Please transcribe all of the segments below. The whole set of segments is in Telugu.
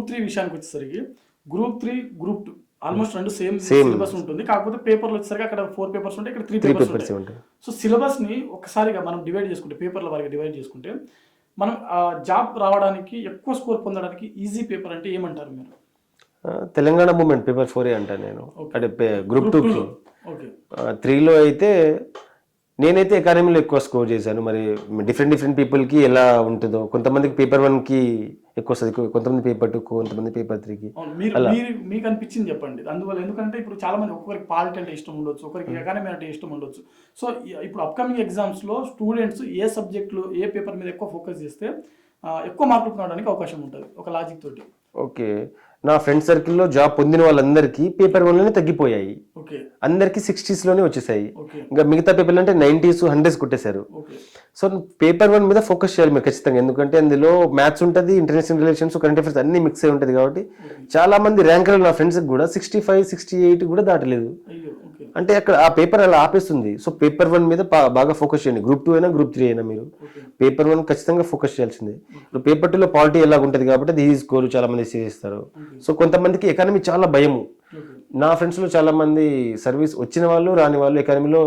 గ్రూప్ 3 విషయానికి వచ్చేసరికి గ్రూప్ 3, గ్రూప్ 2 ఆల్మోస్ట్ రెండు సేమ్ సిలబస్ ఉంటుంది. కాకపోతే పేపర్లు వచ్చేసరికి అక్కడ 4 పేపర్స్ ఉంటాయి, ఇక్కడ 3 పేపర్స్ ఉంటాయి. సో సిలబస్ ని ఒక్కసారిగా మనం డివైడ్ చేసుకుంటే, పేపర్ల వారిగా డివైడ్ చేసుకుంటే, మనం జాబ్ రావడానికి ఎక్కువ స్కోర్ పొందడానికి ఈజీ పేపర్ అంటే ఏమంటారు మీరు? తెలంగాణ మూమెంట్ పేపర్ 4 అంటా నేను. అంటే గ్రూప్ 2 ఓకే 3లో అయితే నేనైతే ఎకానమీలో ఎక్కువ స్కోర్ చేశాను. మరి డిఫరెంట్ పీపుల్కి ఎలా ఉంటుందో, కొంతమందికి పేపర్ 1కి ఎక్కువ వస్తుంది, కొంతమంది పేపర్ 2, కొంతమంది పేపర్ 3కి. మీకు అనిపించింది చెప్పండి అందువల్ల. ఎందుకంటే ఇప్పుడు చాలా మంది ఒక్కొక్కరికి పాలిటీ అంటే ఇష్టం ఉండొచ్చు, ఒకరికి ఎకానమీ అంటే ఇష్టం ఉండొచ్చు. సో ఇప్పుడు అప్కమింగ్ ఎగ్జామ్స్లో స్టూడెంట్స్ ఏ సబ్జెక్టులు ఏ పేపర్ మీద ఎక్కువ ఫోకస్ చేస్తే ఎక్కువ మార్కులు పొందడానికి అవకాశం ఉంటుంది ఒక లాజిక్ తోటి? ఓకే, నా ఫ్రెండ్ సర్కిల్లో జాబ్ పొందిన వాళ్ళందరికీ పేపర్ 1లోనే తగ్గిపోయాయి. అందరికి 60sలోనే వచ్చేసాయి. ఇంకా మిగతా పేపర్లు అంటే 90s 100s కొట్టేశారు. సో పేపర్ 1 మీద ఫోకస్ చేయాలి మీరు ఖచ్చితంగా. ఎందుకంటే అందులో మ్యాథ్స్ ఉంటుంది, ఇంటర్నేషనల్ రిలేషన్స్, కరెంట్ అఫైర్స్ అన్ని మిక్స్ అయి ఉంటుంది. కాబట్టి చాలా మంది ర్యాంకర్లు నా ఫ్రెండ్స్ కూడా 65, 68 కూడా దాటలేదు. అంటే అక్కడ ఆ పేపర్ అలా ఆపేస్తుంది. సో పేపర్ 1 మీద బాగా ఫోకస్ చేయండి. గ్రూప్ 2 అయినా గ్రూప్ 3 అయినా మీరు పేపర్ 1 ఖచ్చితంగా ఫోకస్ చేయాల్సిందే. ఇప్పుడు పేపర్ 2లో పాలిటీ ఎలా ఉంటుంది కాబట్టి అది స్కోర్ చాలా మంది చేస్తారు. సో కొంతమందికి ఎకానమీ చాలా భయము. నా ఫ్రెండ్స్లో చాలా మంది సర్వీస్ వచ్చిన వాళ్ళు, రాని వాళ్ళు ఎకానమీలో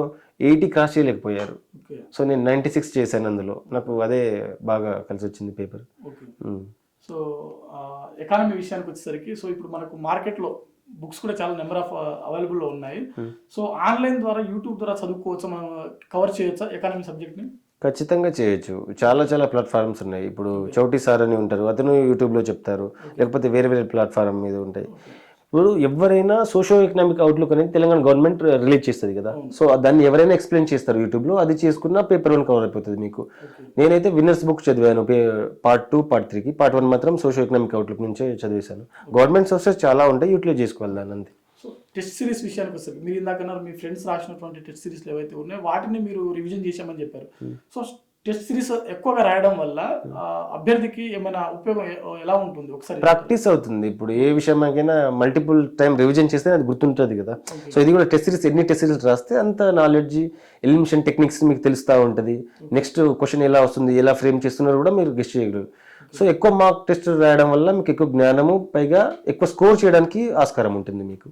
80 క్రాస్ చేయలేకపోయారు. సో నేను 96 చేశాను. అందులో నాకు అదే బాగా కలిసి వచ్చింది పేపర్. సో ఎకానమీ విషయానికి వచ్చేసరికి, సో ఇప్పుడు మనకు మార్కెట్లో బుక్స్ కూడా చాలా నెంబర్ ఆఫ్ అవైలబుల్లో ఉన్నాయి. సో ఆన్లైన్ ద్వారా, యూట్యూబ్ ద్వారా చదువుకోవచ్చు, మనం కవర్ చేయొచ్చా ఎకానమీ సబ్జెక్ట్ని? ఖచ్చితంగా చేయొచ్చు. చాలా ప్లాట్ఫామ్స్ ఉన్నాయి. ఇప్పుడు చౌటి సార్ అని ఉంటారు, అతను యూట్యూబ్లో చెప్తారు, లేకపోతే వేరే ప్లాట్ఫామ్ మీద ఉంటాయి. ఇప్పుడు ఎవరైనా సోషో ఎకనామిక్ అవుట్లుక్ అనేది తెలంగాణ గవర్నమెంట్ రిలీజ్ చేస్తుంది కదా. సో దాన్ని ఎవరైనా ఎక్స్ప్లెయిన్ చేస్తారు యూట్యూబ్లో, అది చేసుకున్న పేపర్ 1 కవర్ అయిపోతుంది మీకు. నేనైతే విన్నర్స్ బుక్ చదివాను పార్ట్ 2, పార్ట్ 3కి. పార్ట్ 1 మాత్రం సోషో ఎకనామిక్ అవుట్లుక్ నుంచే చదివేశాను. గవర్నమెంట్ సోర్సెస్ చాలా ఉంటాయి, యూటిలైజ్ చేసుకోవాలి దాన్ని అంతే. సో టెస్ట్ సిరీస్ విషయానికి వస్తుంది, మీరు ఇందాకన్నారు మీ ఫ్రెండ్స్ రాసినటువంటి టెస్ట్ సిరీస్లు ఏవైతే ఉన్నాయో వాటిని మీరు రివిజన్ చేశామని చెప్పారు. సో టెస్ట్ సిరీస్ ఎక్కువగా రాయడం వల్ల అభ్యర్థికి ఏమైనా ఉపయోగం ఎలా ఉంటుంది? ఒకసారి ప్రాక్టీస్ అవుతుంది. ఇప్పుడు ఏ విషయమైనా మల్టిపుల్ టైం రివిజన్ చేస్తే అది గుర్తుంటుంది కదా. సో ఇది కూడా టెస్ట్ సిరీస్, ఎన్ని టెస్ట్ సిరీస్ రాస్తే అంత నాలెడ్జ్, ఎలిమినేషన్ టెక్నిక్స్ మీకు తెలుస్తూ ఉంటుంది. నెక్స్ట్ క్వశ్చన్ ఎలా వస్తుంది, ఎలా ఫ్రేమ్ చేస్తున్నారో కూడా మీరు గెస్ట్ చేయగలరు. సో ఎక్కువ మార్క్ టెస్ట్ రాయడం వల్ల మీకు ఎక్కువ జ్ఞానము, పైగా ఎక్కువ స్కోర్ చేయడానికి ఆస్కారం ఉంటుంది మీకు.